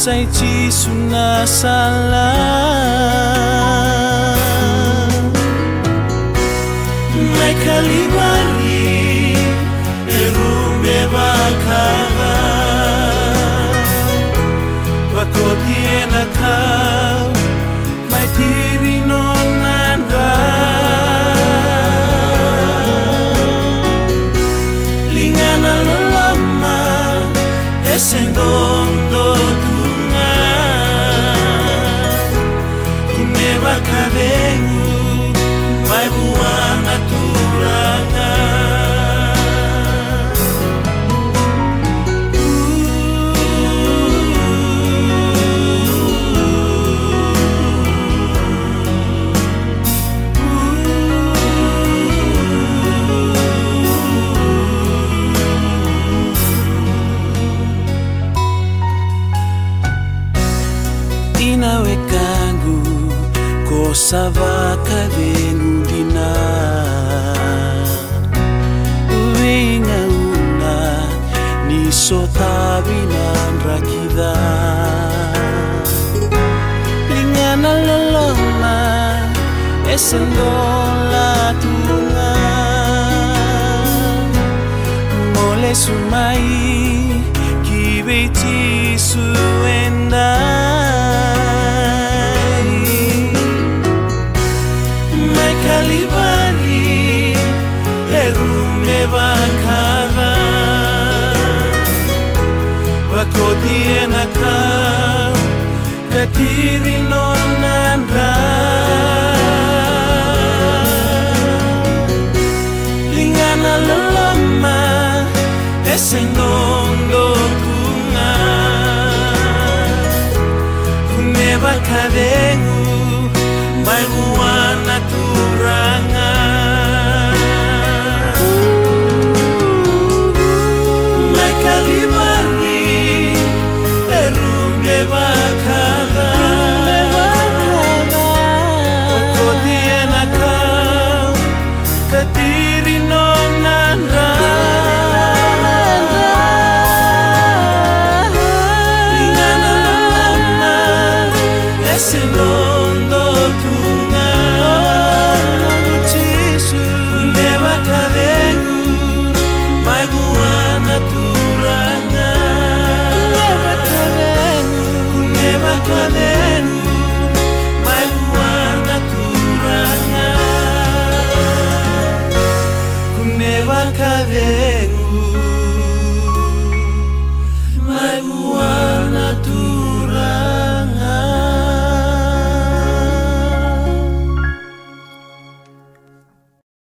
say Jisu na salah mai kalibari erume bakara wakotiena kau mai tiri nonanda lingana lama esendong do tunga umeba kadengu mai buana turanga inawe kangu kosava kadengu dina uinga una ni sotabinan rakida lingana loloma esendola tunga mole sumai kibeti suenda kalibari erume bakara wakotiena kau katiri nonanda lingana loloma esengondo tunga umeba kadengu mai buana turanga mai kalibari erunge bakara wakotiena kau katiri